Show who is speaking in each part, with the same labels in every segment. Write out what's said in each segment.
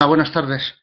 Speaker 1: Buenas tardes.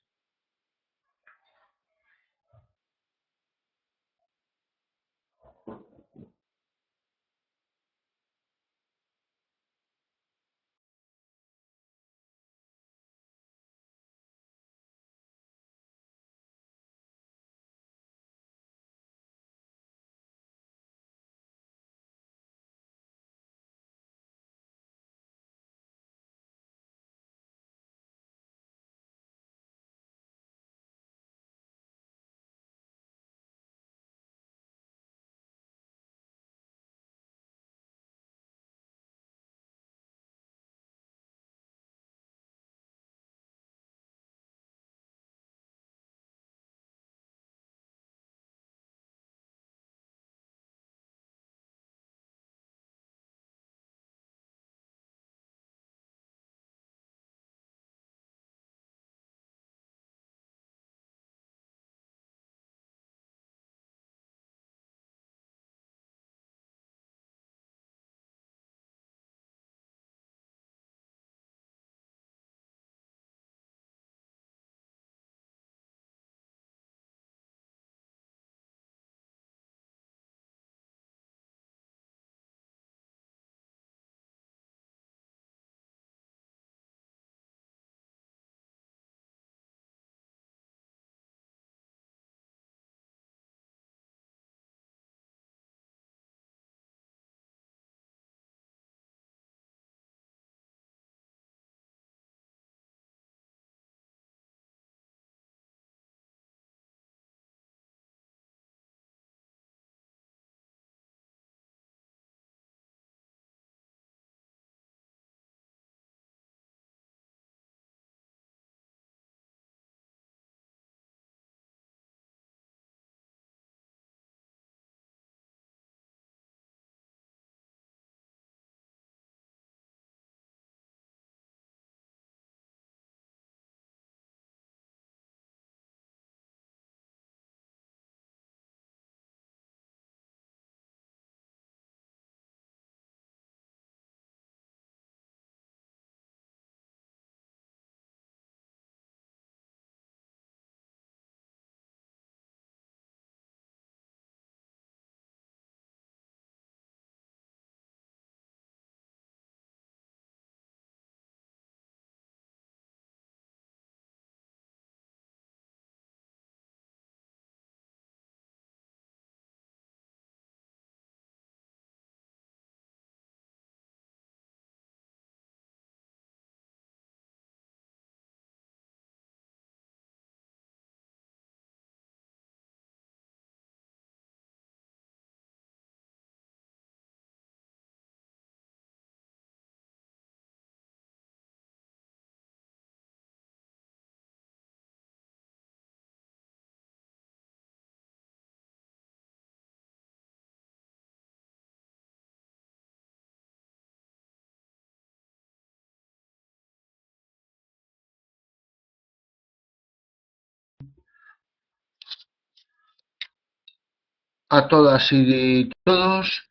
Speaker 1: A todas y todos.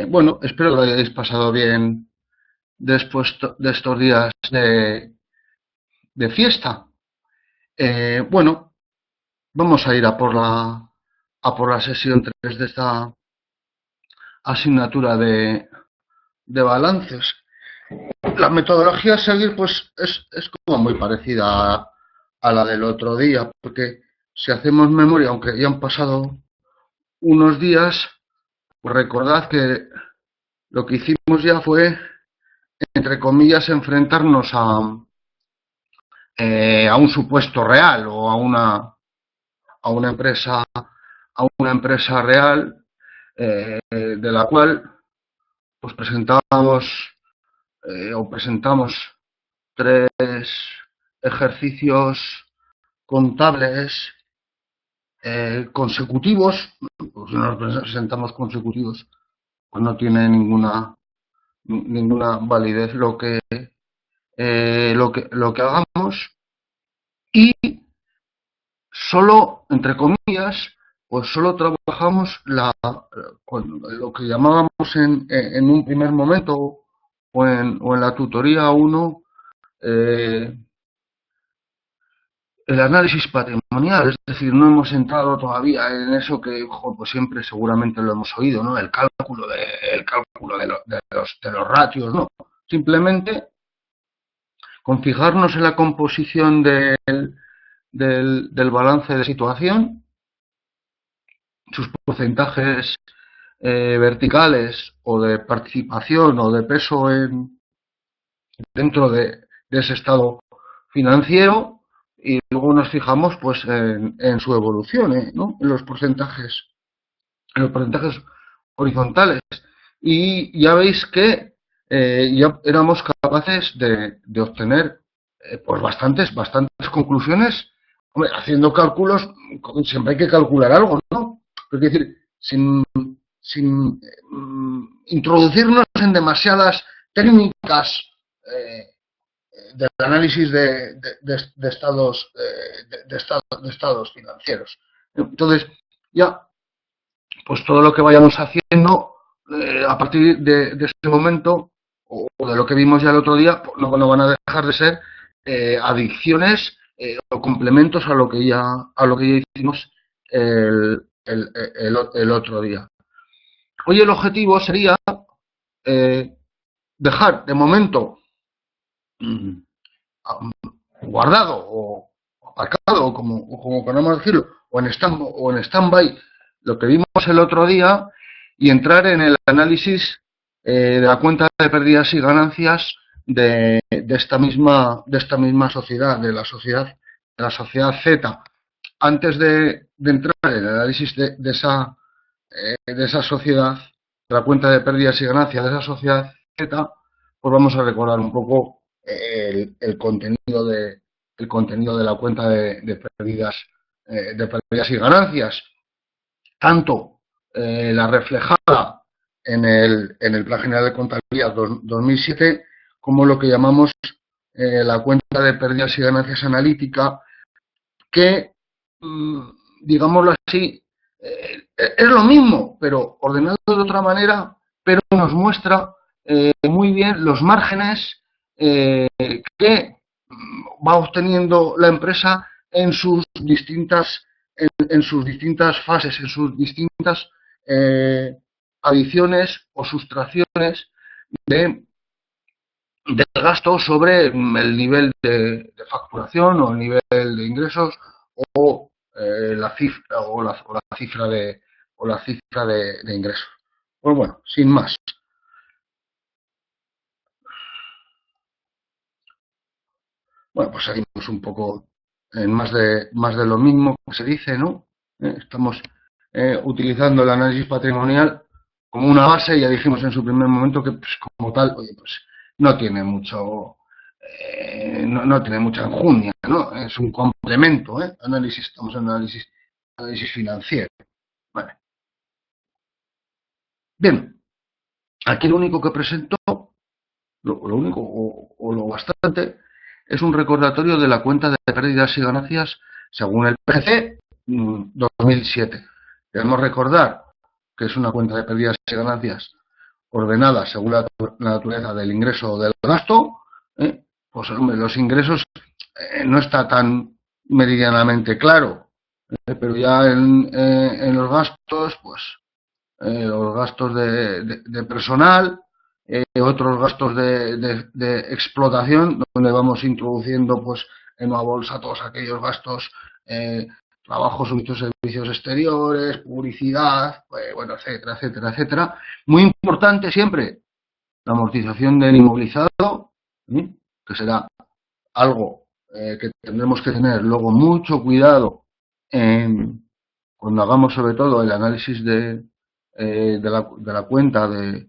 Speaker 1: Bueno, espero que lo hayáis pasado bien después de estos días de fiesta. Bueno, vamos a ir a por la sesión 3 de esta asignatura de balances. La metodología a seguir pues es como muy parecida a la del otro día, porque si hacemos memoria, aunque ya han pasado unos días, pues recordad que lo que hicimos ya fue, entre comillas, enfrentarnos a un supuesto real o a una empresa real, de la cual pues presentamos tres ejercicios contables consecutivos. Pues si no los presentamos consecutivos, pues no tiene ninguna validez lo que hagamos. Y solo, entre comillas, pues solo trabajamos lo que llamábamos en un primer momento o en la tutoría 1, el análisis patrimonial, es decir, no hemos entrado todavía en eso que pues siempre seguramente lo hemos oído, ¿no? El cálculo de los ratios, ¿no? Simplemente con fijarnos en la composición del balance de situación, sus porcentajes verticales o de participación o de peso dentro de ese estado financiero, y luego nos fijamos pues en su evolución, ¿no? En los porcentajes horizontales, y ya veis que ya éramos capaces de obtener pues bastantes conclusiones. Hombre, haciendo cálculos siempre hay que calcular algo, ¿no? Es decir, sin introducirnos en demasiadas técnicas eh, del análisis de estados financieros. Entonces, ya, pues todo lo que vayamos haciendo a partir de ese momento, o de lo que vimos ya el otro día, pues no van a dejar de ser adicciones o complementos a lo que ya hicimos el otro día. Hoy el objetivo sería dejar de momento guardado o aparcado, como queramos decirlo, o en stand-by lo que vimos el otro día, y entrar en el análisis de la cuenta de pérdidas y ganancias de esta misma sociedad, de la sociedad Z. Antes de entrar en el análisis de esa sociedad, de la cuenta de pérdidas y ganancias de esa sociedad Z, pues vamos a recordar un poco el contenido de la cuenta de pérdidas y ganancias, tanto la reflejada en el Plan General de Contabilidad 2007, como lo que llamamos la cuenta de pérdidas y ganancias analítica, que, digámoslo así, es lo mismo, pero ordenado de otra manera, pero nos muestra muy bien los márgenes que va obteniendo la empresa en sus distintas fases, en sus distintas adiciones o sustracciones de gasto sobre el nivel de facturación o el nivel de ingresos o la cifra de ingresos. Pues bueno, sin más. Bueno, pues seguimos un poco en más de lo mismo que se dice, ¿no? Estamos utilizando el análisis patrimonial como una base. Ya dijimos en su primer momento que, pues, como tal, oye, pues no tiene no tiene mucha enjundia, ¿no? Es un complemento, estamos en análisis financiero. Vale. Bien, aquí lo único que presento, lo único o lo bastante, es un recordatorio de la cuenta de pérdidas y ganancias según el PGC 2007. Debemos recordar que es una cuenta de pérdidas y ganancias ordenada según la naturaleza del ingreso o del gasto. Pues hombre, los ingresos no está tan meridianamente claro, pero ya en los gastos, pues los gastos de personal, otros gastos de explotación, donde vamos introduciendo pues en una bolsa todos aquellos gastos, trabajos, servicios exteriores, publicidad, bueno, etcétera, etcétera, etcétera. Muy importante siempre la amortización del inmovilizado, que será algo que tendremos que tener luego mucho cuidado cuando hagamos sobre todo el análisis de la cuenta de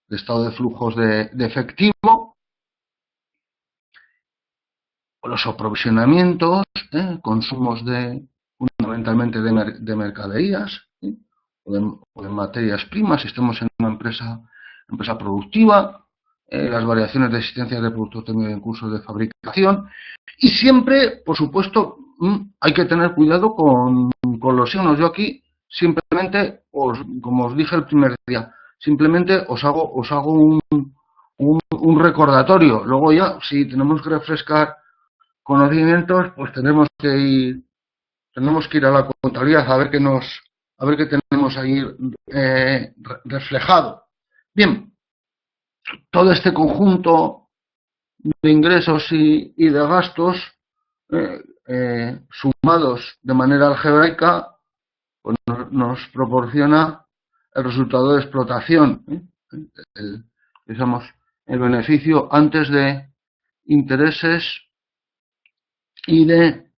Speaker 1: estado de flujos de efectivo, los aprovisionamientos, consumos fundamentalmente de mercaderías, o de materias primas, si estamos en una empresa productiva, las variaciones de existencia de productos en curso de fabricación, y siempre, por supuesto, hay que tener cuidado con los signos. Yo aquí simplemente, como os dije el primer día, simplemente os hago un recordatorio. Luego ya, si tenemos que refrescar conocimientos, pues tenemos que ir a la contabilidad a ver qué tenemos ahí reflejado. Bien, todo este conjunto de ingresos y de gastos sumados de manera algebraica pues nos proporciona el resultado de explotación, digamos, el beneficio antes de intereses y de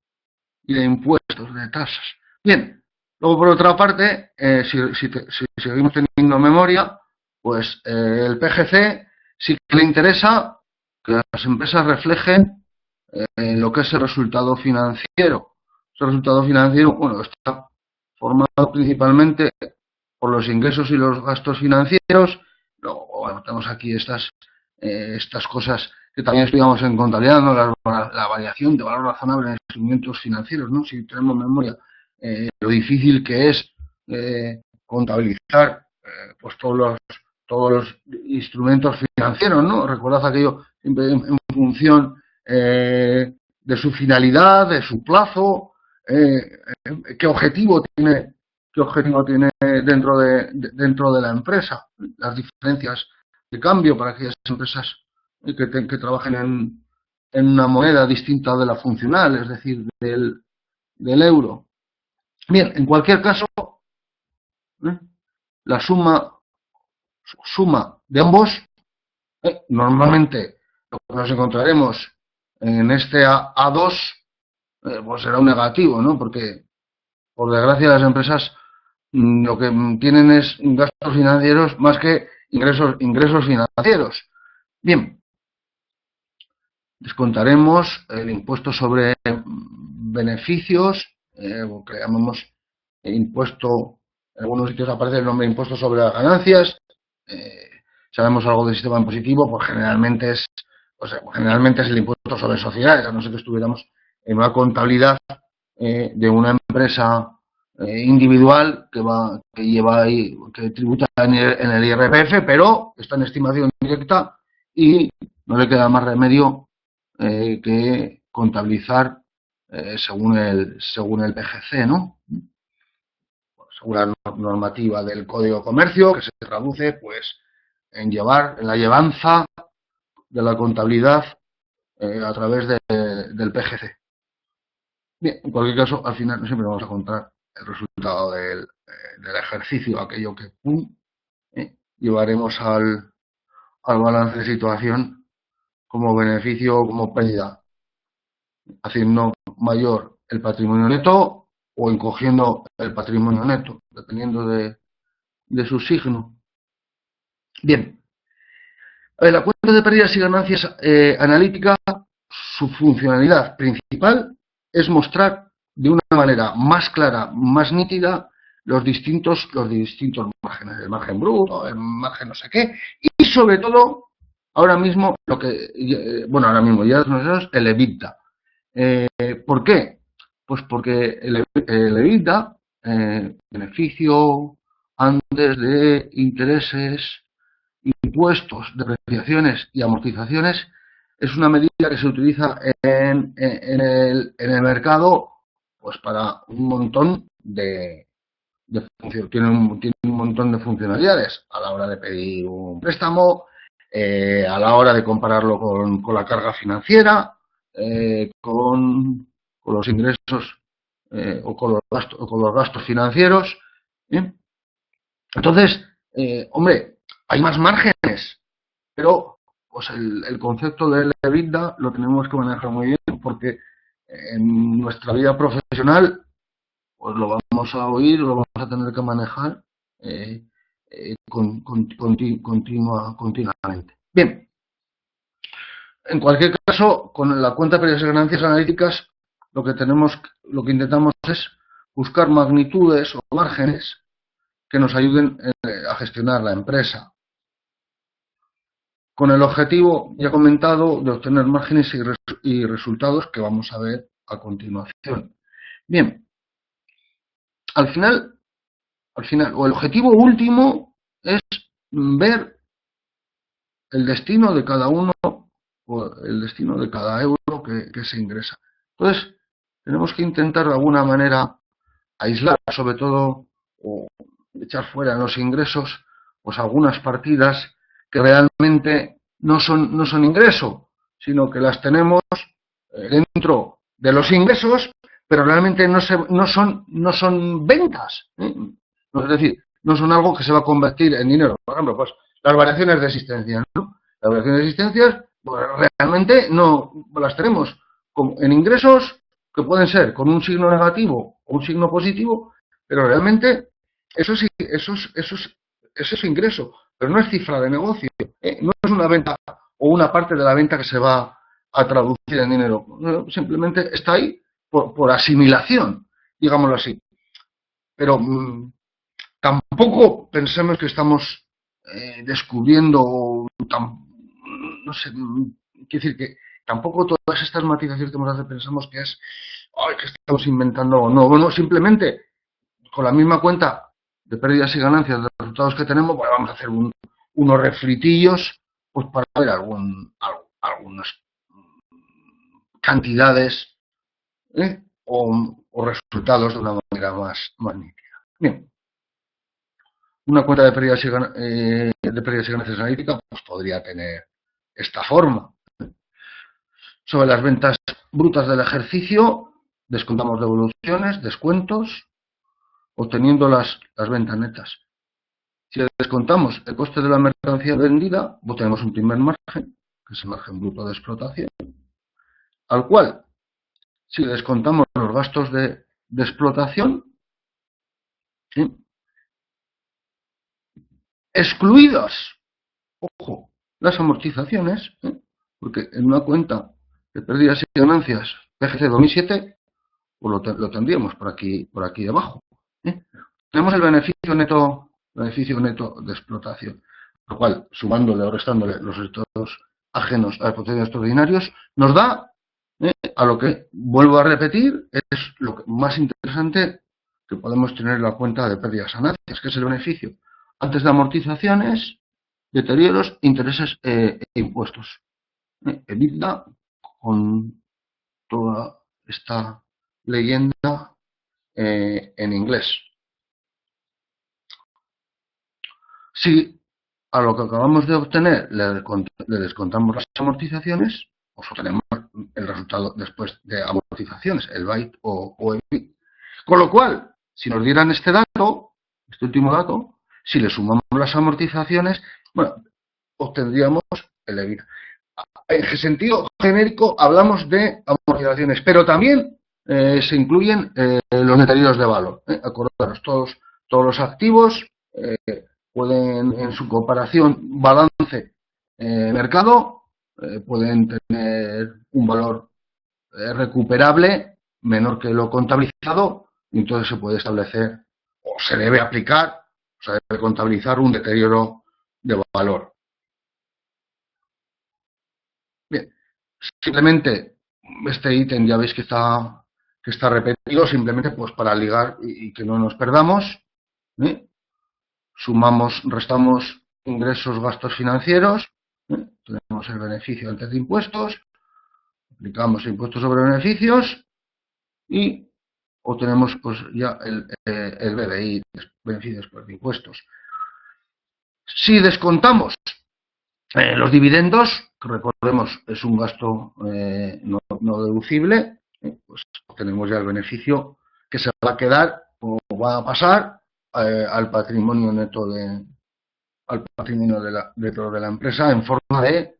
Speaker 1: impuestos, de tasas. Bien, luego por otra parte, si seguimos teniendo memoria, pues el PGC sí que le interesa que las empresas reflejen lo que es el resultado financiero. Ese resultado financiero, bueno, está formado principalmente por los ingresos y los gastos financieros. Luego, bueno, tenemos aquí estas cosas que también estudiamos en contabilidad, ¿no? La variación de valor razonable en instrumentos financieros, ¿no? Si tenemos memoria, lo difícil que es contabilizar pues todos los instrumentos financieros, ¿no? Recordad aquello siempre en función de su finalidad, de su plazo, qué objetivo tiene dentro de la empresa, las diferencias de cambio para aquellas empresas que trabajen en una moneda distinta de la funcional, es decir, del euro. Bien, en cualquier caso, la suma de ambos, normalmente lo que nos encontraremos en este A2, pues será un negativo, ¿no? Porque, por desgracia, las empresas lo que tienen es gastos financieros más que ingresos financieros. Bien, descontaremos el impuesto sobre beneficios, lo que llamamos impuesto, en algunos sitios aparece el nombre impuesto sobre las ganancias. Sabemos algo del sistema impositivo, pues generalmente es el impuesto sobre sociedades, a no ser que estuviéramos en una contabilidad de una empresa individual que tributa en el IRPF, pero está en estimación directa y no le queda más remedio que contabilizar según el PGC, ¿no? Según la normativa del Código de Comercio, que se traduce pues en la llevanza de la contabilidad a través del PGC. Bien, en cualquier caso, al final siempre vamos a encontrar el resultado del ejercicio, aquello que llevaremos al balance de situación como beneficio o como pérdida, haciendo mayor el patrimonio neto o encogiendo el patrimonio neto, dependiendo de su signo. Bien, la cuenta de pérdidas y ganancias analítica, su funcionalidad principal es mostrar de una manera más clara, más nítida, los distintos márgenes, el margen bruto, el margen no sé qué, y sobre todo, ahora mismo, ahora mismo ya nosotros, el EBITDA. ¿Por qué? Pues porque el EBITDA, beneficio antes de intereses, impuestos, depreciaciones y amortizaciones, es una medida que se utiliza en el mercado pues para un montón de funciones. Tiene un montón de funcionalidades a la hora de pedir un préstamo, a la hora de compararlo con la carga financiera, con los ingresos o con los gastos financieros. ¿Bien? Entonces, hombre, hay más márgenes, pero pues el concepto del EBITDA lo tenemos que manejar muy bien porque en nuestra vida profesional pues lo vamos a oír, lo vamos a tener que manejar continuamente. Bien, en cualquier caso, con la cuenta de pérdidas y ganancias analíticas, lo que intentamos es buscar magnitudes o márgenes que nos ayuden a gestionar la empresa, con el objetivo, ya comentado, de obtener márgenes y resultados que vamos a ver a continuación. Bien, al final, o el objetivo último es ver el destino de cada uno el destino de cada euro que se ingresa. Entonces, tenemos que intentar de alguna manera aislar, sobre todo, o echar fuera en los ingresos, pues algunas partidas que realmente no son ingreso, sino que las tenemos dentro de los ingresos, pero realmente no son ventas. Es decir, no son algo que se va a convertir en dinero. Por ejemplo, pues las variaciones de existencia, ¿no? Las variaciones de existencia, pues, realmente no las tenemos en ingresos que pueden ser con un signo negativo o un signo positivo, pero realmente eso es ingreso, pero no es cifra de negocio, no es una venta o una parte de la venta que se va a traducir en dinero, simplemente está ahí por asimilación, digámoslo así. Pero tampoco pensemos que estamos descubriendo, no sé, quiero decir que tampoco todas estas matizaciones que hemos hecho pensamos que es que estamos inventando o no. Bueno, simplemente con la misma cuenta de pérdidas y ganancias de los resultados que tenemos, pues vamos a hacer unos refritillos pues para ver algunas cantidades o resultados de una manera más nítida. Bien. Una cuenta de pérdidas y ganancias analítica pues podría tener esta forma. Sobre las ventas brutas del ejercicio, descontamos devoluciones, descuentos, obteniendo las ventas netas. Si descontamos el coste de la mercancía vendida, pues tenemos un primer margen, que es el margen bruto de explotación, al cual, si descontamos los gastos de explotación, ¿sí?, excluidas, ojo, las amortizaciones, porque en una cuenta de pérdidas y ganancias PGC 2007, pues lo tendríamos por aquí debajo. Tenemos el beneficio neto de explotación, lo cual, sumándole o restándole los resultados ajenos a los procedimientos extraordinarios, nos da a lo que, vuelvo a repetir, es lo más interesante que podemos tener en la cuenta de pérdidas y ganancias, que es el beneficio antes de amortizaciones, deterioros, intereses e impuestos. EBITDA, con toda esta leyenda en inglés. Si a lo que acabamos de obtener le descontamos las amortizaciones, pues obtenemos el resultado después de amortizaciones, el byte o el bit. Con lo cual, si nos dieran este último dato, si le sumamos las amortizaciones, bueno, obtendríamos el EBITDA. En sentido genérico hablamos de amortizaciones, pero también se incluyen los deterioros de valor. Acordaros, todos los activos pueden, en su comparación balance mercado, pueden tener un valor recuperable menor que lo contabilizado, y entonces se puede establecer o se debe aplicar, o se debe contabilizar un deterioro de valor. Bien, simplemente este ítem ya veis que está repetido, simplemente pues para ligar y que no nos perdamos. Sumamos, restamos ingresos, gastos financieros, tenemos el beneficio antes de impuestos, aplicamos impuestos sobre beneficios y obtenemos pues ya el BDI, beneficios por impuestos. Si descontamos los dividendos, que recordemos es un gasto no deducible, pues tenemos ya el beneficio que se va a quedar o va a pasar al patrimonio neto de la empresa en forma de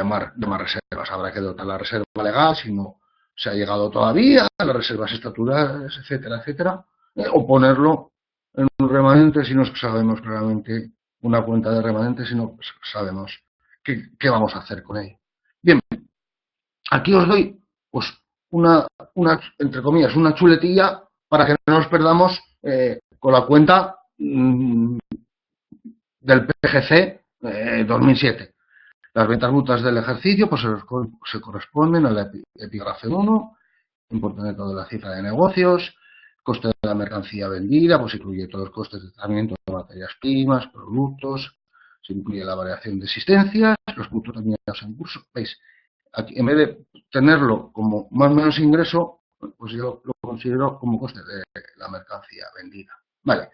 Speaker 1: más reservas. Habrá que dotar la reserva legal si no se ha llegado todavía, las reservas estatutarias, etcétera, o ponerlo en un remanente si no sabemos claramente una cuenta de remanente, si no sabemos qué vamos a hacer con ello. Bien, aquí os doy pues una entre comillas, una chuletilla para que no nos perdamos con la cuenta del PGC 2007. Las ventas brutas del ejercicio pues se corresponden al epígrafe 1, importe neto de la cifra de negocios, coste de la mercancía vendida, pues incluye todos los costes de tratamiento de materias primas, productos, se incluye la variación de existencias, los puntos terminados en curso. ¿Veis? Aquí, en vez de tenerlo como más o menos ingreso, pues yo lo considero como coste de la mercancía vendida. Vale.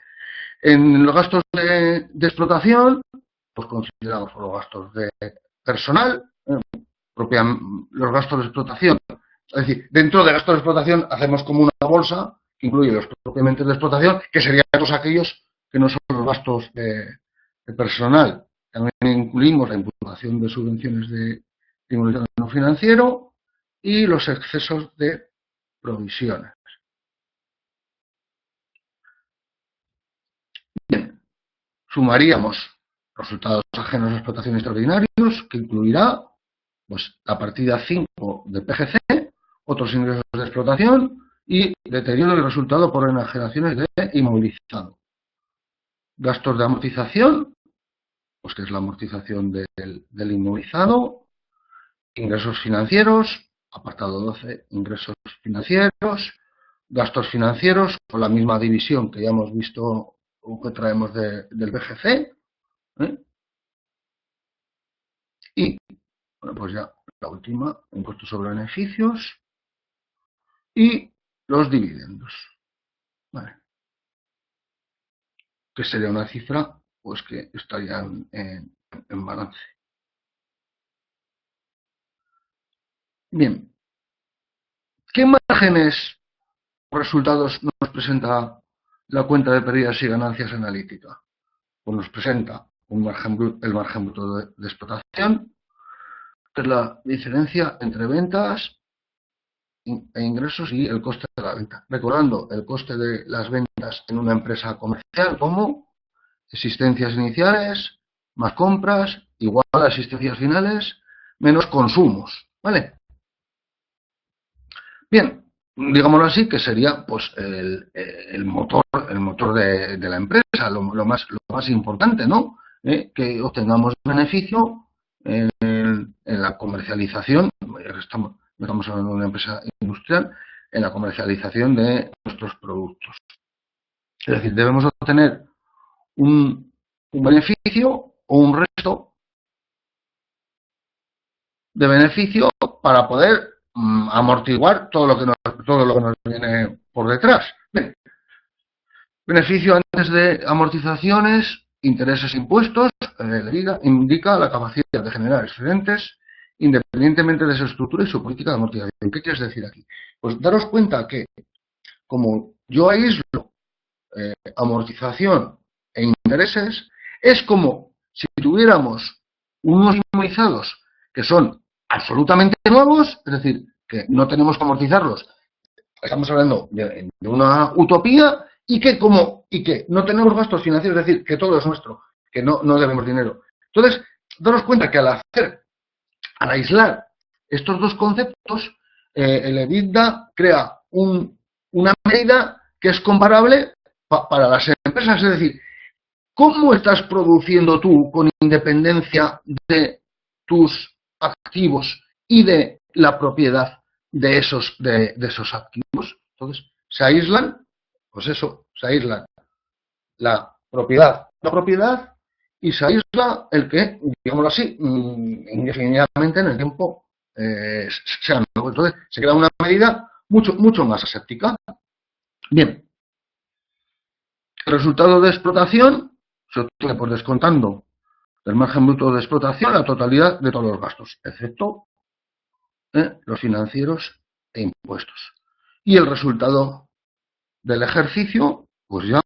Speaker 1: En los gastos de explotación, pues consideramos los gastos de personal, los gastos de explotación. Es decir, dentro de gastos de explotación hacemos como una bolsa que incluye los propiamente de explotación, que serían todos aquellos que no son los gastos de personal. También incluimos la imputación de subvenciones de involucro no financiero y los excesos de provisiones. Bien, sumaríamos resultados ajenos a explotación extraordinarios, que incluirá pues, la partida 5 de PGC, otros ingresos de explotación y deterioro del resultado por enajenaciones de inmovilizado. Gastos de amortización, pues que es la amortización del inmovilizado. Ingresos financieros, apartado 12, ingresos financieros. Gastos financieros, con la misma división que ya hemos visto o que traemos del BGC. Y, bueno, pues ya la última, impuestos sobre beneficios y los dividendos. Vale. Que sería una cifra pues que estaría en balance. Bien. ¿Qué márgenes o resultados nos presenta la cuenta de pérdidas y ganancias analítica? Pues nos presenta el margen bruto de explotación, que es la diferencia entre ventas e ingresos y el coste de la venta. Recordando el coste de las ventas en una empresa comercial como existencias iniciales más compras igual a existencias finales menos consumos. ¿Vale? Bien, digámoslo así, que sería pues el motor de la empresa, lo más importante, ¿no? Que obtengamos beneficio en la comercialización, estamos hablando de una empresa industrial, en la comercialización de nuestros productos. Es decir, debemos obtener un beneficio o un resto de beneficio para poder amortiguar todo lo que nos viene por detrás. Bien. Beneficio antes de amortizaciones, intereses impuestos, indica la capacidad de generar excedentes independientemente de su estructura y su política de amortización. ¿Qué quieres decir aquí? Pues daros cuenta que como yo aíslo amortización e intereses, es como si tuviéramos unos inmunizados que son absolutamente nuevos, es decir, que no tenemos que amortizarlos. Estamos hablando de una utopía y que no tenemos gastos financieros, es decir, que todo es nuestro, que no debemos dinero. Entonces, daros cuenta que al aislar estos dos conceptos, el EBITDA crea una medida que es comparable para las empresas, es decir, ¿cómo estás produciendo tú con independencia de tus activos y de la propiedad de esos activos? Entonces, se aíslan, pues eso, se aíslan la propiedad y se aísla el que, digámoslo así, indefinidamente en el tiempo sea nuevo. Entonces, se crea una medida mucho más aséptica. Bien. El resultado de explotación se obtiene por descontando del margen bruto de explotación la totalidad de todos los gastos, excepto los financieros e impuestos. Y el resultado del ejercicio, pues ya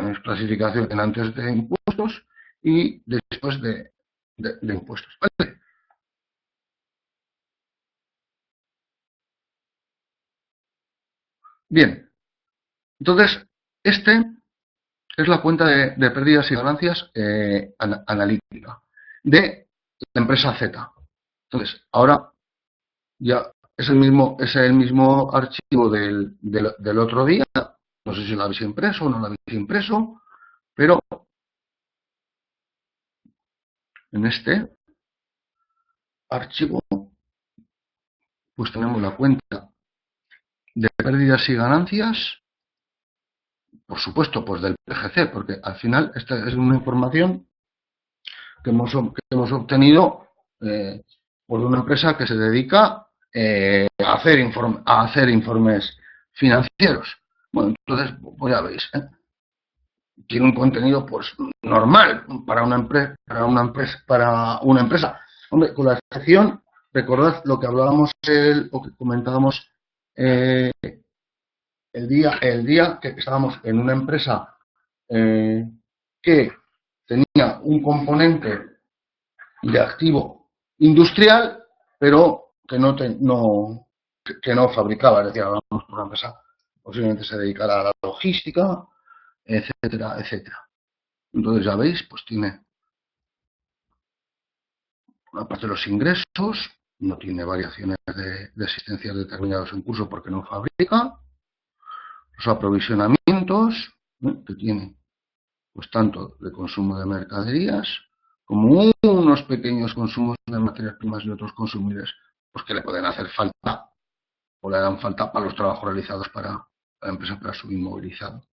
Speaker 1: es clasificación en antes de impuestos y después de impuestos. ¿Vale? Bien, entonces, es la cuenta de pérdidas y ganancias analítica de la empresa Z. Entonces, ahora ya es el mismo archivo del otro día. No sé si lo habéis impreso o no lo habéis impreso, pero en este archivo pues tenemos la cuenta de pérdidas y ganancias, por supuesto, pues del PGC, porque al final esta es una información que hemos obtenido por una empresa que se dedica a hacer informes financieros. Bueno, entonces, pues ya veis, tiene un contenido pues normal para una empresa. Hombre, con la excepción, recordad lo que hablábamos, o que comentábamos eh, el día que estábamos en una empresa que tenía un componente de activo industrial, pero que no fabricaba, es decir, hablamos por una empresa posiblemente se dedicara a la logística, etcétera, etcétera. Entonces, ya veis, pues tiene, aparte de los ingresos, no tiene variaciones de existencias determinados en curso porque no fabrica, los aprovisionamientos, que tiene, pues tanto de consumo de mercaderías como unos pequeños consumos de materias primas y otros consumibles, pues que le pueden hacer falta o le dan falta para los trabajos realizados para la empresa, para su inmovilizado.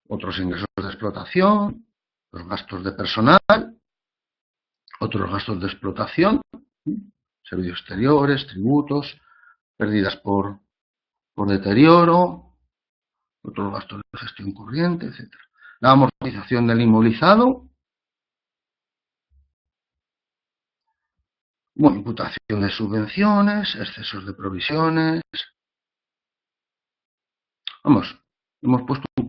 Speaker 1: Otros ingresos de explotación, los gastos de personal, otros gastos de explotación, servicios exteriores, tributos, pérdidas por deterioro, otros gastos de gestión corriente, etcétera. La amortización del inmovilizado, bueno, imputación de subvenciones, excesos de provisiones. Vamos, hemos puesto un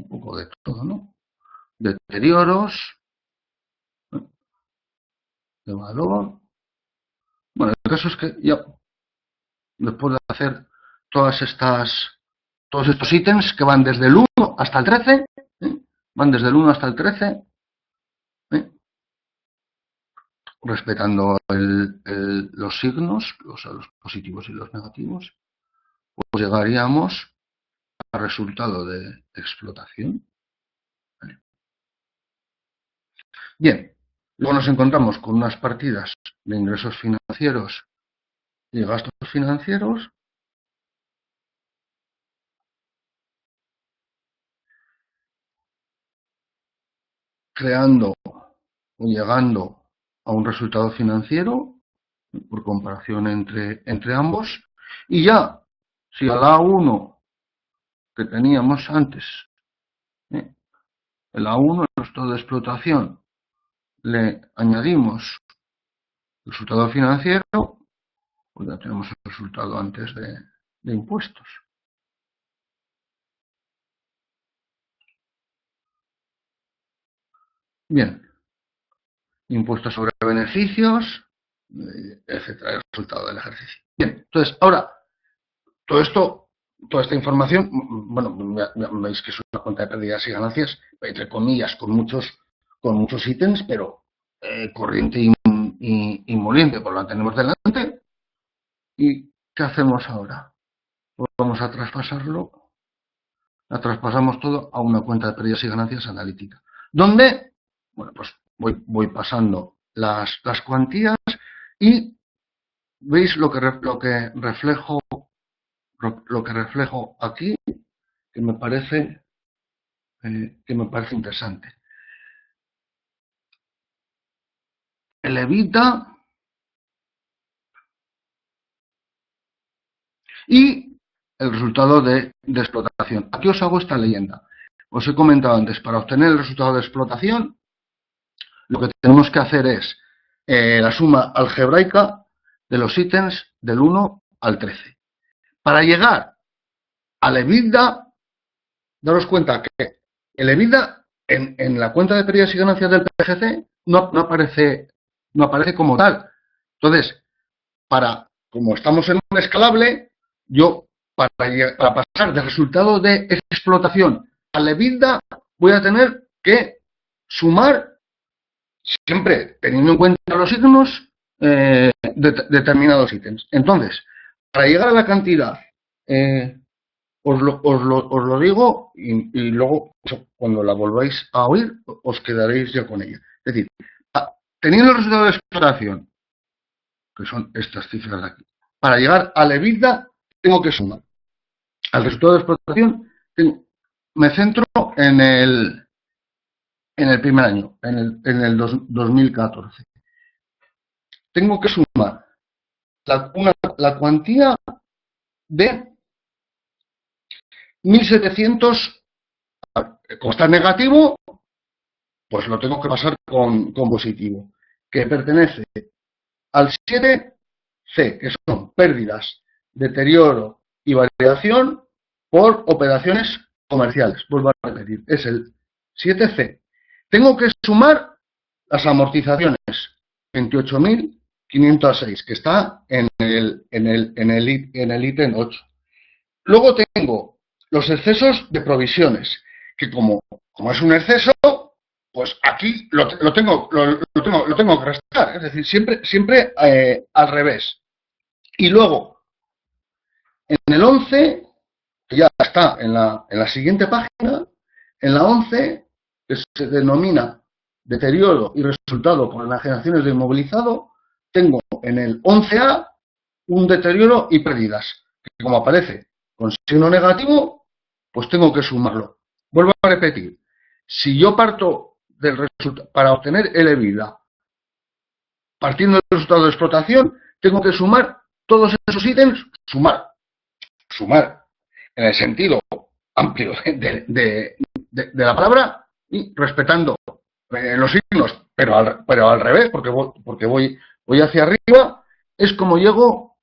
Speaker 1: poco de todo, ¿no? Deterioros, de valor. Bueno, el caso es que ya, después de hacer todos estos ítems que van desde el 1 hasta el 13, van desde el 1 hasta el 13, respetando los signos, los positivos y los negativos, pues llegaríamos al resultado de explotación. Bien, luego nos encontramos con unas partidas de ingresos financieros y gastos financieros, creando o llegando a un resultado financiero por comparación entre ambos, y ya, si a la A1 que teníamos antes, el A1, el resultado de explotación, le añadimos el resultado financiero, pues ya tenemos el resultado antes de impuestos. Bien, impuestos sobre beneficios, etcétera, el resultado del ejercicio. Bien, entonces, ahora, toda esta información, bueno, veis que es una cuenta de pérdidas y ganancias, entre comillas, con muchos ítems, pero corriente y moliente, pues la tenemos delante. ¿Y qué hacemos ahora? Pues vamos a traspasarlo, la traspasamos todo a una cuenta de pérdidas y ganancias analítica, donde, bueno, pues voy pasando las cuantías y veis lo que reflejo aquí, que me parece interesante. El EBITDA y el resultado de explotación. Aquí os hago esta leyenda. Os he comentado antes, para obtener el resultado de explotación, lo que tenemos que hacer es la suma algebraica de los ítems del 1 al 13. Para llegar al EBITDA, daros cuenta que el EBITDA en la cuenta de pérdidas y ganancias del PGC no aparece como tal. Entonces, como estamos en un escalable, yo para pasar del resultado de explotación al EBITDA voy a tener que sumar, siempre teniendo en cuenta los signos, determinados ítems. Entonces, para llegar a la cantidad, os lo digo y luego, cuando la volváis a oír, os quedaréis ya con ella. Es decir, teniendo el resultado de explotación, que son estas cifras de aquí, para llegar al EBITDA tengo que sumar. Al resultado de explotación me centro en el en el primer año, en el 2014. Tengo que sumar la cuantía de 1.700, como está negativo, pues lo tengo que pasar con positivo, que pertenece al 7C, que son pérdidas, deterioro y variación por operaciones comerciales. Vuelvo a repetir, es el 7C. Tengo que sumar las amortizaciones, 28.506, que está en el ítem 8. Luego tengo los excesos de provisiones, que como es un exceso, pues aquí lo tengo que restar, es decir, siempre al revés. Y luego, en el 11, que ya está en la siguiente página, en la 11, que se denomina deterioro y resultado por enajenaciones de inmovilizado, tengo en el 11A un deterioro y pérdidas, que como aparece con signo negativo, pues tengo que sumarlo. Vuelvo a repetir, si yo parto del resultado, para obtener el EBITDA, partiendo del resultado de explotación, tengo que sumar todos esos ítems, sumar, en el sentido amplio de la palabra y respetando los signos, pero al revés, porque voy hacia arriba, es como llego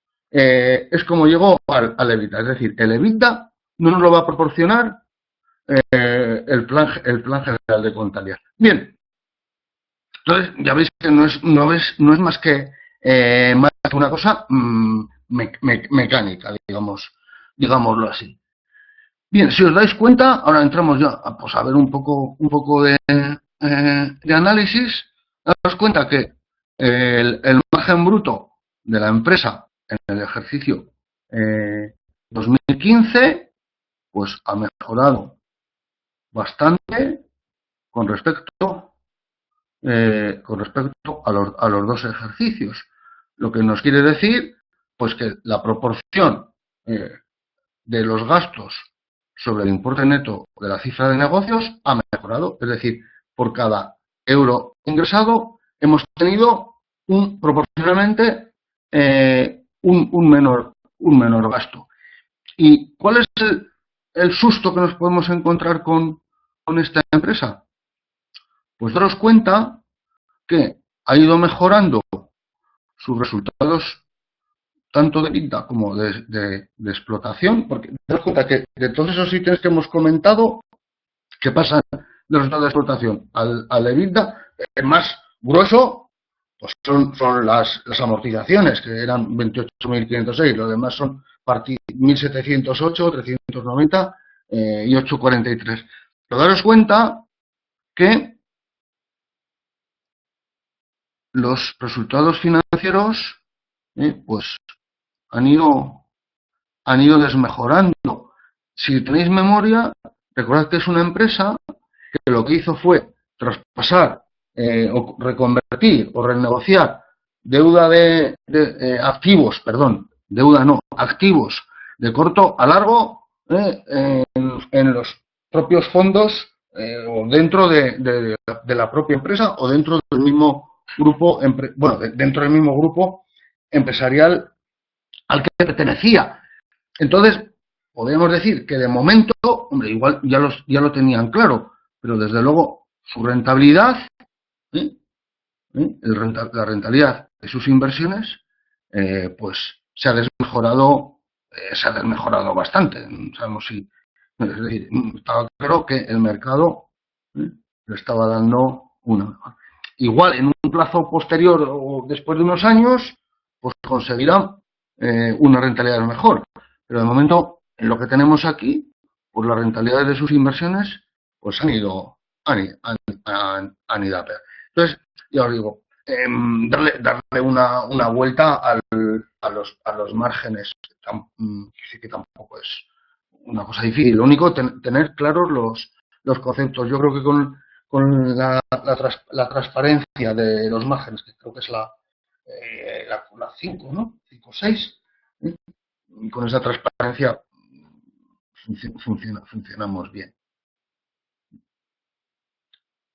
Speaker 1: al EBITDA. Es decir, el EBITDA no nos lo va a proporcionar el plan general de contabilidad. Bien, entonces ya veis que no es más que una cosa mecánica, digámoslo así. Bien, si os dais cuenta, ahora entramos ya pues, a ver un poco de análisis. Daos cuenta que el margen bruto de la empresa en el ejercicio 2015 pues ha mejorado bastante con respecto a los dos ejercicios. Lo que nos quiere decir pues que la proporción de los gastos sobre el importe neto de la cifra de negocios ha mejorado. Es decir, por cada euro ingresado hemos tenido proporcionalmente un menor gasto. ¿Y cuál es el susto que nos podemos encontrar con esta empresa? Pues daros cuenta que ha ido mejorando sus resultados tanto de EBITDA como de explotación, porque daros cuenta que de todos esos ítems que hemos comentado, que pasan del resultado de explotación al EBITDA, el más grueso pues son las amortizaciones, que eran 28.506, los demás son 1.708, 390 y 843. Pero daros cuenta que los resultados financieros pues han ido desmejorando. Si tenéis memoria, recordad que es una empresa que lo que hizo fue traspasar o reconvertir o renegociar deuda de activos, activos de corto a largo en los propios fondos o dentro de la propia empresa o dentro del mismo grupo, dentro del mismo grupo empresarial al que pertenecía. Entonces, podríamos decir que de momento, hombre, igual ya lo tenían claro, pero desde luego su rentabilidad, la rentabilidad de sus inversiones, pues se ha desmejorado bastante. No sabemos si, es decir, estaba claro que el mercado le estaba dando una. Igual en un plazo posterior o después de unos años, pues conseguirá una rentabilidad mejor. Pero de momento, en lo que tenemos aquí, pues las rentabilidades de sus inversiones pues han ido a peor. Entonces, ya os digo, darle una vuelta a los márgenes, que tampoco es una cosa difícil. Lo único, tener claros los conceptos. Yo creo que con la transparencia de los márgenes, que creo que es la 5, ¿no? 5 o 6, con esa transparencia funcionamos bien.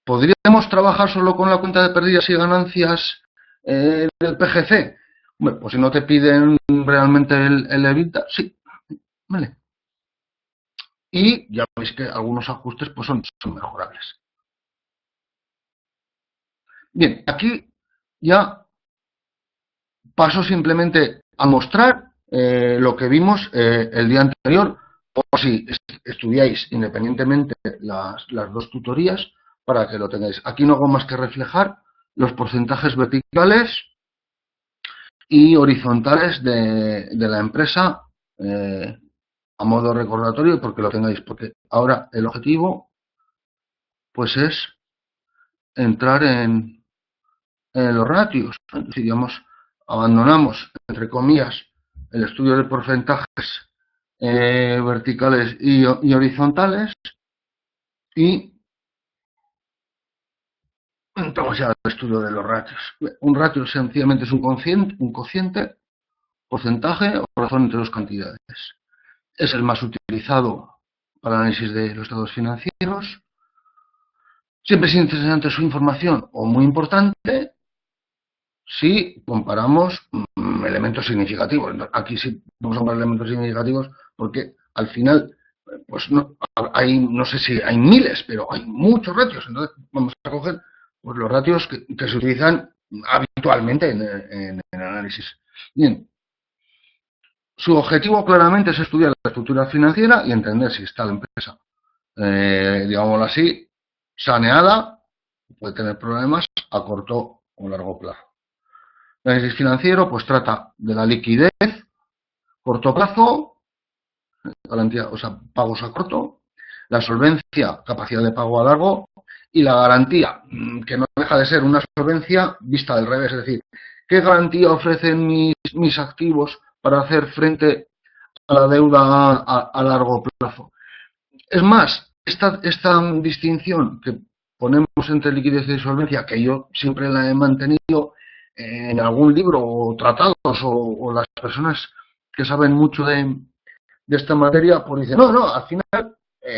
Speaker 1: ¿Podríamos trabajar solo con la cuenta de pérdidas y ganancias del PGC? Bueno, pues si no te piden realmente el EBITDA, sí, vale. Y ya veis que algunos ajustes pues son mejorables. Bien, aquí ya paso simplemente a mostrar lo que vimos el día anterior, por si estudiáis independientemente las dos tutorías, para que lo tengáis. Aquí no hago más que reflejar los porcentajes verticales y horizontales de la empresa a modo recordatorio, porque lo tengáis, porque ahora el objetivo pues es entrar en los ratios. Si digamos, abandonamos, entre comillas, el estudio de porcentajes verticales y horizontales y entramos ya al estudio de los ratios. Un ratio sencillamente es un cociente, porcentaje o razón entre dos cantidades. Es el más utilizado para el análisis de los estados financieros. Siempre es interesante su información o muy importante si comparamos elementos significativos. Aquí sí vamos a comparar elementos significativos porque al final, pues no, hay, no sé si hay miles, pero hay muchos ratios. Entonces vamos a coger pues, los ratios que se utilizan habitualmente en el análisis. Bien, su objetivo claramente es estudiar la estructura financiera y entender si está la empresa, digámoslo así, saneada, puede tener problemas a corto o largo plazo. El análisis financiero pues trata de la liquidez, corto plazo, garantía, o sea, pagos a corto, la solvencia, capacidad de pago a largo, y la garantía, que no deja de ser una solvencia vista del revés, es decir, ¿qué garantía ofrecen mis activos para hacer frente a la deuda a largo plazo? Es más, esta distinción que ponemos entre liquidez y solvencia, que yo siempre la he mantenido en algún libro o tratados o las personas que saben mucho de esta materia, pues dicen, no, al final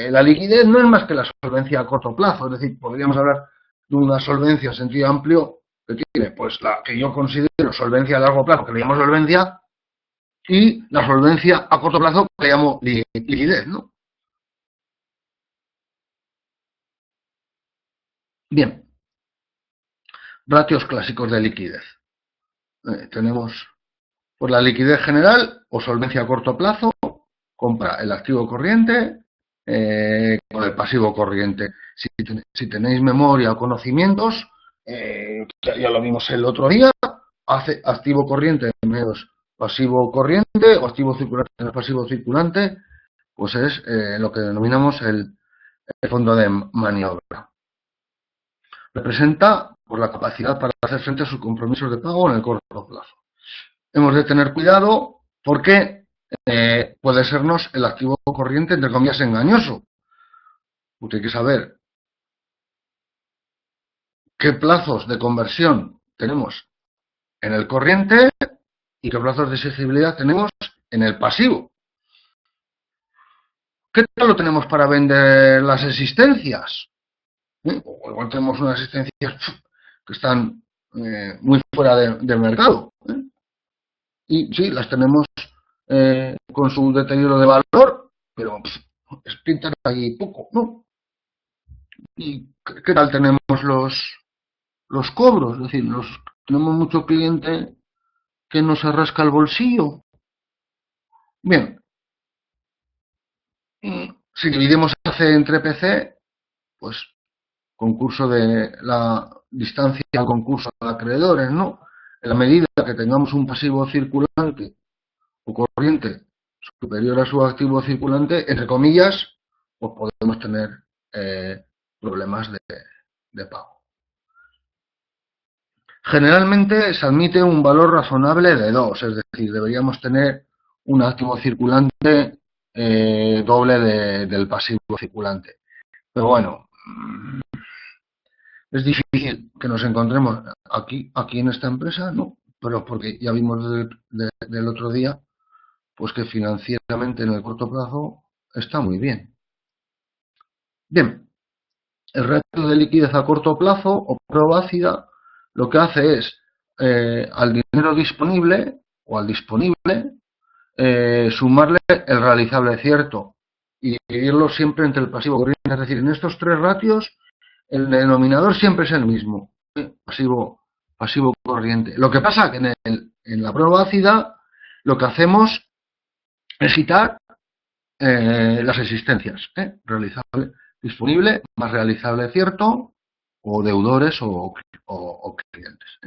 Speaker 1: la liquidez no es más que la solvencia a corto plazo, es decir, podríamos hablar de una solvencia en sentido amplio que tiene, pues la que yo considero solvencia a largo plazo, que le llamo solvencia, y la solvencia a corto plazo que le llamo liquidez, ¿no? Bien, ratios clásicos de liquidez. Tenemos pues la liquidez general o solvencia a corto plazo, compra el activo corriente con el pasivo corriente. Si tenéis memoria o conocimientos, ya lo vimos el otro día, hace activo corriente menos pasivo corriente o activo circulante menos pasivo circulante, pues es lo que denominamos el fondo de maniobra. Representa por la capacidad para hacer frente a sus compromisos de pago en el corto plazo. Hemos de tener cuidado porque puede sernos el activo corriente, entre comillas, engañoso. Usted hay que saber qué plazos de conversión tenemos en el corriente y qué plazos de exigibilidad tenemos en el pasivo. ¿Qué tal lo tenemos para vender las existencias? O igual tenemos unas existencias que están muy fuera de mercado. Y sí, las tenemos con su deterioro de valor, pero es pintar ahí poco, ¿no? ¿Y qué tal tenemos los cobros? Es decir, tenemos mucho cliente que nos arrasca el bolsillo. Bien, si dividimos AC entre PC, pues concurso de la distancia al concurso de acreedores, ¿no? En la medida que tengamos un pasivo circulante o corriente superior a su activo circulante, entre comillas, pues podemos tener problemas de pago. Generalmente se admite un valor razonable de 2, es decir, deberíamos tener un activo circulante doble del pasivo circulante. Pero bueno, es difícil que nos encontremos aquí en esta empresa, ¿no? Pero porque ya vimos del otro día, pues que financieramente en el corto plazo está muy bien. Bien, el ratio de liquidez a corto plazo o prueba ácida lo que hace es al dinero disponible o al disponible sumarle el realizable cierto y dividirlo siempre entre el pasivo corriente. Es decir, en estos tres ratios el denominador siempre es el mismo, pasivo corriente. Lo que pasa que en la prueba ácida lo que hacemos es quitar las existencias, realizable disponible más realizable cierto o deudores o clientes,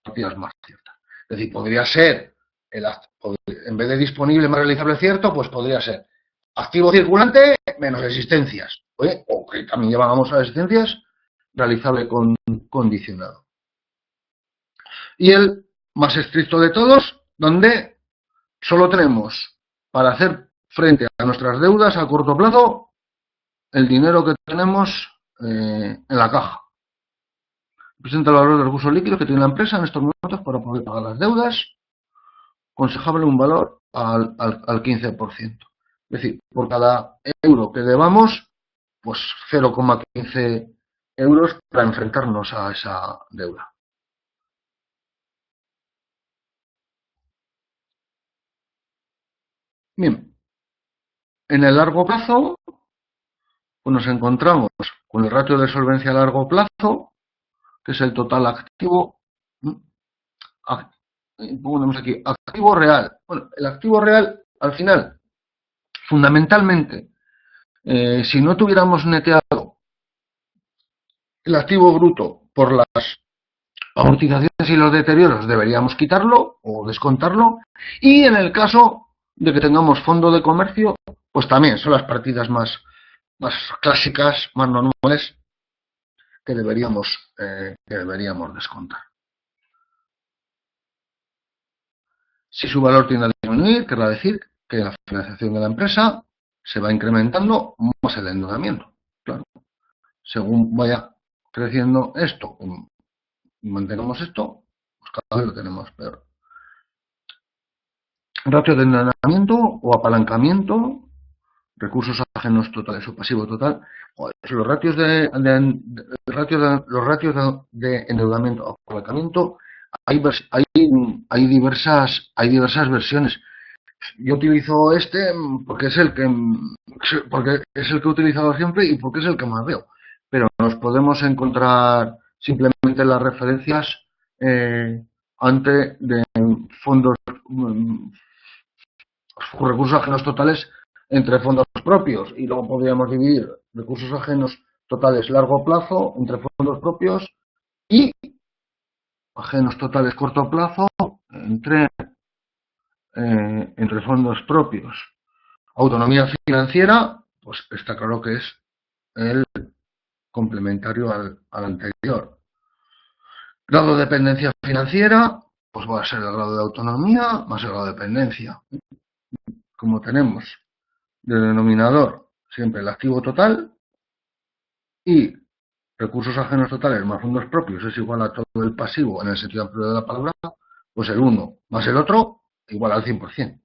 Speaker 1: partidas más ciertas. Es decir, podría ser en vez de disponible más realizable cierto, pues podría ser activo circulante menos existencias, o que también llevábamos a las existencias realizable condicionado. Y el más estricto de todos, donde solo tenemos para hacer frente a nuestras deudas a corto plazo el dinero que tenemos en la caja. Presenta el valor de recursos líquidos que tiene la empresa en estos momentos para poder pagar las deudas. Aconsejable un valor al 15%. Es decir, por cada euro que debamos, pues 0,15 euros para enfrentarnos a esa deuda. Bien, en el largo plazo, pues nos encontramos con el ratio de solvencia a largo plazo, que es el total activo. Ponemos aquí, activo real. Bueno, el activo real, al final, fundamentalmente, si no tuviéramos neteado el activo bruto por las amortizaciones y los deterioros, deberíamos quitarlo o descontarlo. Y en el caso de que tengamos fondo de comercio, pues también son las partidas más clásicas, más normales, que deberíamos descontar. Si su valor tiende a disminuir, querrá decir que la financiación de la empresa se va incrementando más el endeudamiento. Claro, según vaya creciendo esto y mantengamos esto, pues cada vez lo tenemos peor. Ratio de endeudamiento o apalancamiento, recursos ajenos totales o pasivo total. Los ratios de endeudamiento o apalancamiento hay diversas versiones. Yo utilizo este porque es el que he utilizado siempre y porque es el que más veo. Pero nos podemos encontrar simplemente las referencias ante de fondos, recursos ajenos totales entre fondos propios, y luego podríamos dividir recursos ajenos totales largo plazo entre fondos propios y ajenos totales corto plazo entre fondos propios. Autonomía financiera, pues está claro que es el complementario al anterior. Grado de dependencia financiera, pues va a ser el grado de autonomía más el grado de dependencia. Como tenemos de denominador siempre el activo total y recursos ajenos totales más fondos propios es igual a todo el pasivo en el sentido amplio de la palabra, pues el uno más el otro igual al 100%.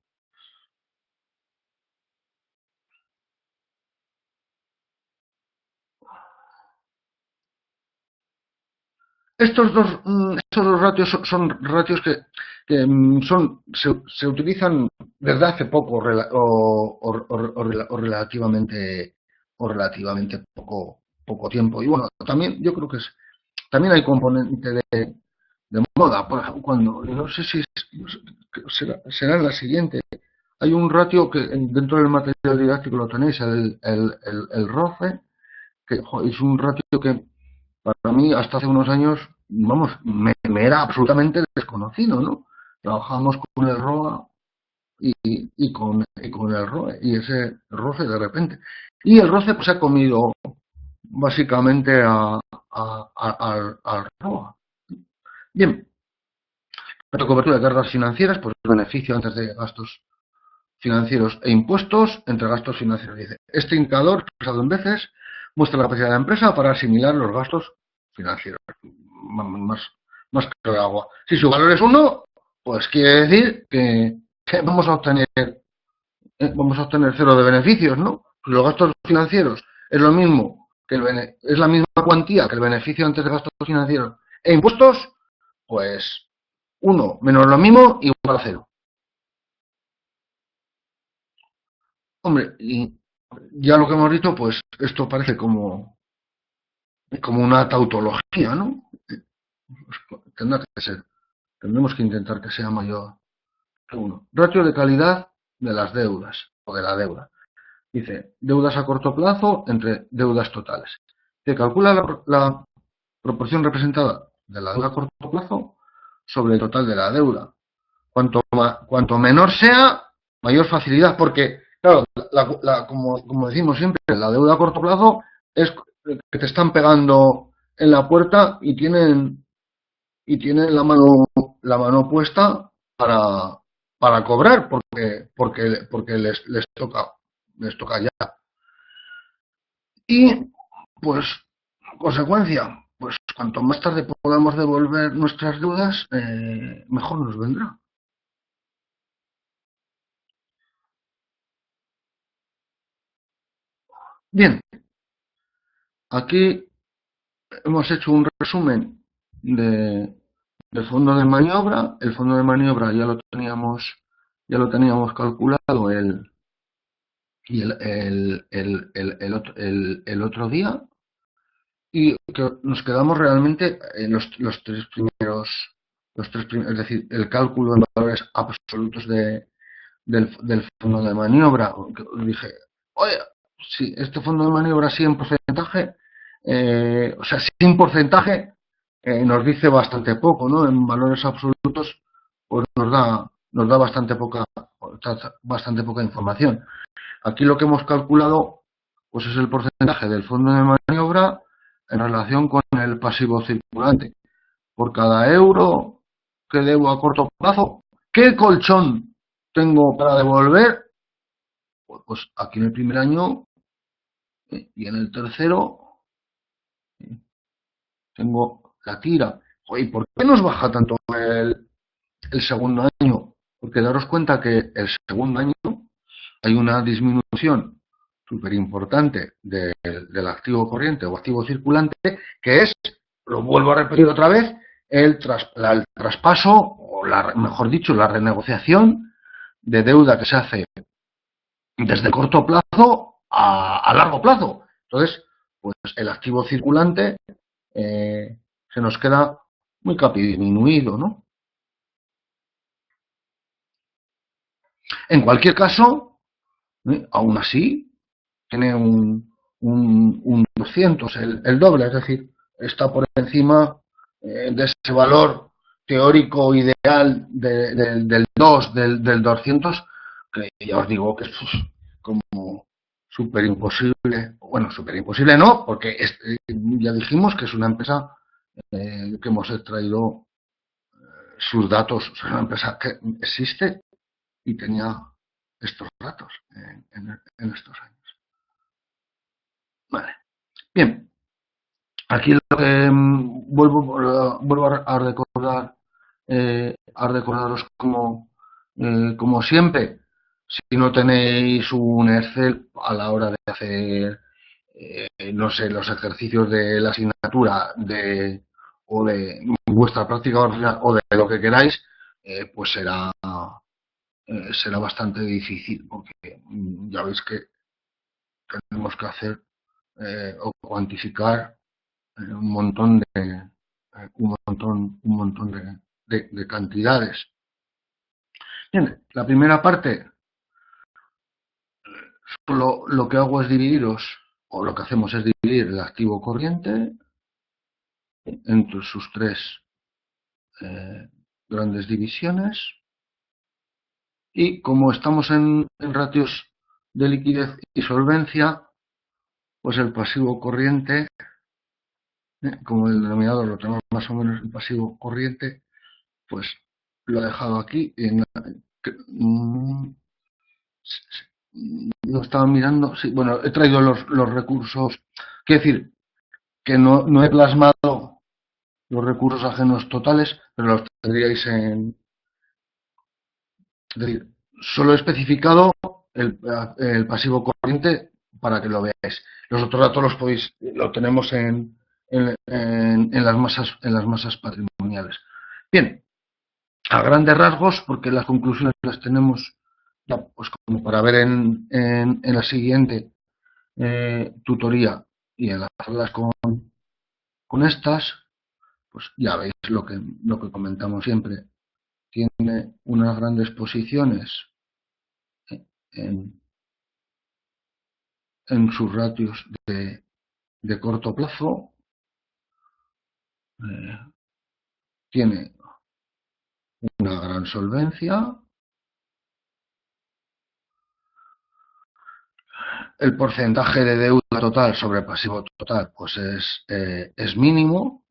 Speaker 1: Estos dos ratios son ratios que se utilizan desde hace poco o relativamente poco tiempo. Y bueno, también yo creo que también hay componente de moda. Por ejemplo, cuando, no sé si será la siguiente, hay un ratio que dentro del material didáctico lo tenéis, el ROCE, que es un ratio que para mí hasta hace unos años, vamos, me era absolutamente desconocido, ¿no? Trabajamos con el ROA y con el ROE, y ese ROCE de repente. Y el ROCE pues se ha comido básicamente al ROA. Bien, la cobertura de cargas financieras, pues beneficio antes de gastos financieros e impuestos entre gastos financieros. Dice, este indicador, expresado en veces, muestra la capacidad de la empresa para asimilar los gastos financieros. Más que el agua. Si su valor es 1, pues quiere decir que vamos a obtener cero de beneficios, ¿no? Pues los gastos financieros es lo mismo que es la misma cuantía que el beneficio antes de gastos financieros e impuestos, pues 1 menos lo mismo igual a 0. Hombre, y ya lo que hemos dicho, pues esto parece como una tautología, ¿no? Pues, tendrá que ser, tendremos que intentar que sea mayor que 1. Ratio de calidad de las deudas o de la deuda. Dice, deudas a corto plazo entre deudas totales. Se calcula la proporción representada de la deuda a corto plazo sobre el total de la deuda. Cuanto menor sea, mayor facilidad, porque, claro, como decimos siempre, la deuda a corto plazo es que te están pegando en la puerta y tienen la mano puesta para cobrar, porque les toca ya. Y, pues, consecuencia, pues cuanto más tarde podamos devolver nuestras deudas, mejor nos vendrá. Bien, aquí hemos hecho un resumen del fondo de maniobra. El fondo de maniobra ya lo teníamos calculado el otro día, y que nos quedamos realmente en los tres primeros, es decir, el cálculo en valores absolutos del fondo de maniobra. Dije, oye, si este fondo de maniobra sí en porcentaje, o sea, sin porcentaje, nos dice bastante poco, ¿no? En valores absolutos, pues nos da bastante poca información. Aquí lo que hemos calculado, pues es el porcentaje del fondo de maniobra en relación con el pasivo circulante. Por cada euro que debo a corto plazo, ¿qué colchón tengo para devolver? Pues aquí en el primer año y en el tercero tengo la tira. ¿Y por qué nos baja tanto el segundo año? Porque daros cuenta que el segundo año hay una disminución súper importante del activo corriente o activo circulante, que es, lo vuelvo a repetir otra vez, el traspaso, o mejor dicho, la renegociación de deuda que se hace desde corto plazo a largo plazo. Entonces, pues el activo circulante se nos queda muy disminuido, ¿no? En cualquier caso, aún así, tiene un 200, el doble, es decir, está por encima de ese valor teórico ideal del 2, del 200, que ya os digo que es como súper imposible. Bueno, súper imposible no, porque ya dijimos que es una empresa que hemos extraído sus datos, es una empresa que existe y tenía estos datos en estos años. Vale. Bien, aquí lo que vuelvo a recordaros como siempre, si no tenéis un Excel a la hora de hacer, no sé, los ejercicios de la asignatura o de vuestra práctica o de lo que queráis, pues será bastante difícil, porque ya veis que tenemos que hacer o cuantificar un montón de cantidades. Bien, la primera parte, solo lo que hago es dividiros, o lo que hacemos es dividir el activo corriente entre sus tres grandes divisiones, y como estamos en ratios de liquidez y solvencia, pues el pasivo corriente, como el denominador lo tenemos más o menos el pasivo corriente, pues lo he dejado aquí. Lo estaba mirando, sí, bueno, he traído los recursos, quiero decir, que no he plasmado los recursos ajenos totales, pero los tendríais es decir, solo he especificado el pasivo corriente para que lo veáis. Los otros datos lo tenemos en las masas patrimoniales. Bien, a grandes rasgos, porque las conclusiones las tenemos ya, pues como para ver en la siguiente tutoría y enlazarlas con estas, pues ya veis lo que comentamos siempre. Tiene unas grandes posiciones en, en sus ratios de corto plazo, tiene una gran solvencia, el porcentaje de deuda total sobre pasivo total pues es mínimo.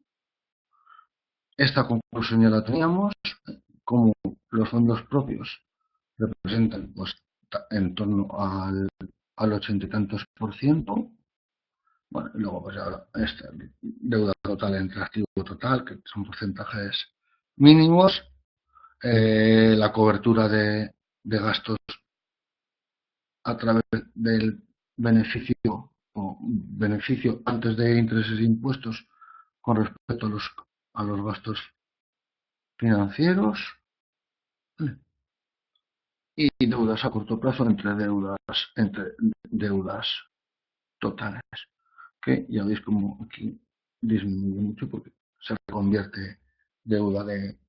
Speaker 1: Esta conclusión ya la teníamos, como los fondos propios representan pues en torno al 80 y tantos por ciento. Bueno, y luego pues ahora esta deuda total entre activo total, que son porcentajes mínimos, la cobertura de gastos a través del beneficio o beneficio antes de intereses e impuestos con respecto a los gastos financieros y deudas a corto plazo entre deudas totales, que ya veis como aquí disminuye mucho porque se convierte deuda de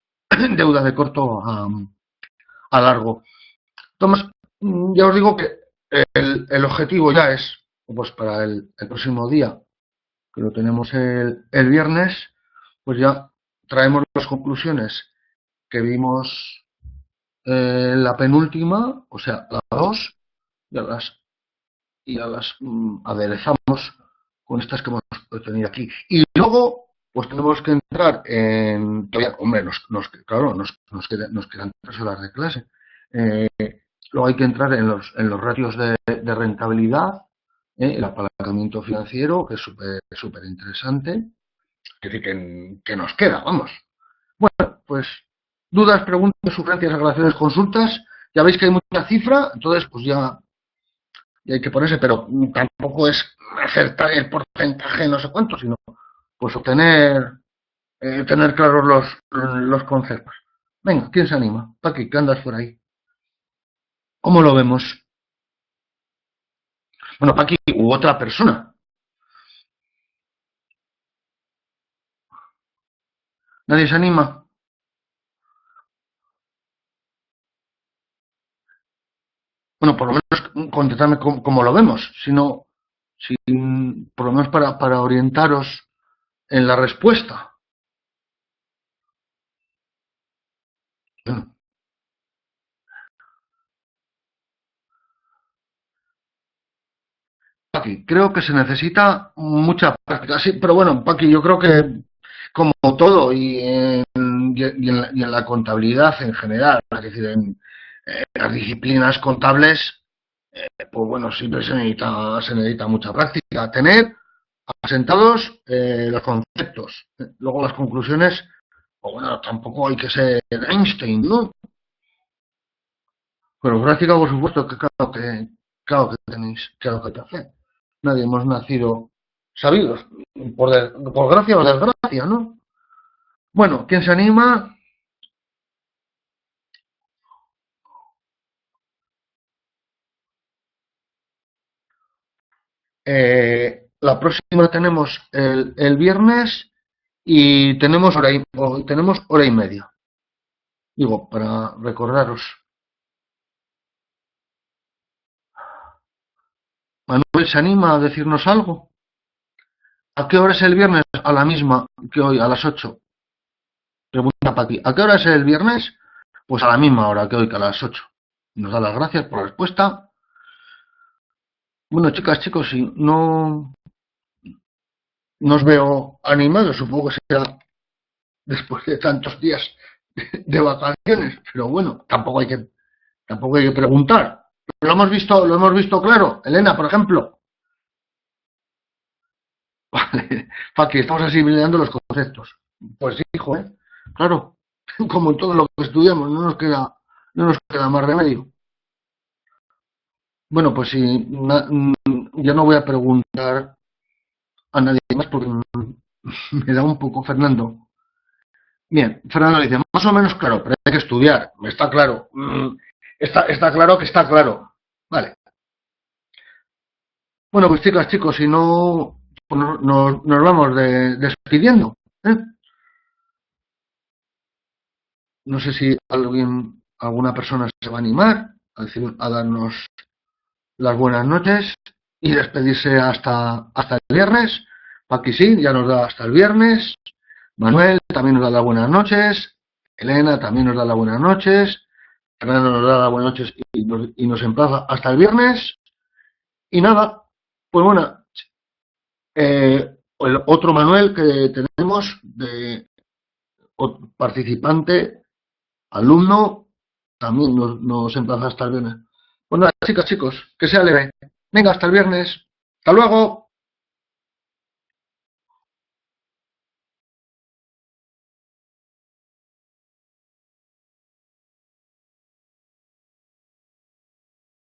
Speaker 1: deuda de corto a largo. Tomás, ya os digo que el objetivo ya es, pues para el próximo día, que lo tenemos el viernes, pues ya traemos las conclusiones que vimos la penúltima, o sea, la 2, ya las aderezamos con estas que hemos tenido aquí. Y luego, pues tenemos que entrar en... Todavía, hombre, claro, nos quedan 3 horas de clase. Luego hay que entrar en los ratios de rentabilidad, el apalancamiento financiero, que es súper interesante. Es decir, que nos queda, vamos. Bueno, pues dudas, preguntas, sugerencias, aclaraciones, consultas. Ya veis que hay mucha cifra, entonces pues ya hay que ponerse, pero tampoco es acertar el porcentaje no sé cuánto, sino pues obtener, tener claros los conceptos. Venga, ¿quién se anima? Paqui, ¿qué andas por ahí? ¿Cómo lo vemos? Bueno, Paqui u otra persona. ¿Nadie se anima? Bueno, por lo menos contestadme cómo lo vemos, sino, por lo menos para orientaros en la respuesta. Bueno, Paqui, creo que se necesita mucha práctica, sí, pero bueno, Paqui, yo creo que como todo y en la contabilidad en general, es decir, en las disciplinas contables, pues bueno, siempre se necesita mucha práctica. Tener asentados los conceptos. Luego las conclusiones, pues bueno, tampoco hay que ser Einstein, ¿no? Pero práctica, por supuesto, que claro que tenéis, claro que hacer. Nadie hemos nacido sabidos, por gracia o desgracia, ¿no? Bueno, ¿quién se anima? La próxima tenemos el viernes y tenemos hora y media. Digo, para recordaros. Manuel, ¿se anima a decirnos algo? ¿A qué hora es el viernes? A la misma que hoy, a las 8. Pregunta para ti. ¿A qué hora es el viernes? Pues a la misma hora que hoy, que a las 8. Nos da las gracias por la respuesta. Bueno, chicas, chicos, si no os veo animados, supongo que será después de tantos días de vacaciones, pero bueno, tampoco hay que preguntar. Lo hemos visto claro. Elena, por ejemplo. Vale, Paqui, estamos asimilando los conceptos. Pues sí, hijo, ¿eh? Claro, como en todo lo que estudiamos, no nos queda más remedio. Bueno, pues sí, yo no voy a preguntar a nadie más porque me da un poco Fernando. Bien, Fernando dice, más o menos claro, pero hay que estudiar, está claro. Está claro que está claro. Vale. Bueno, pues chicas, chicos, si no, pues nos vamos despidiendo. ¿eh? No sé si alguna persona se va a animar a darnos las buenas noches y despedirse hasta el viernes. Paqui sí, ya nos da hasta el viernes. Manuel también nos da las buenas noches. Elena también nos da las buenas noches. Fernando nos da las buenas noches y nos emplaza hasta el viernes. Y nada, pues bueno, el otro Manuel que tenemos de participante, alumno, también nos emplaza hasta el viernes. Bueno, chicas, chicos, que sea leve. Venga, hasta el viernes. Hasta luego.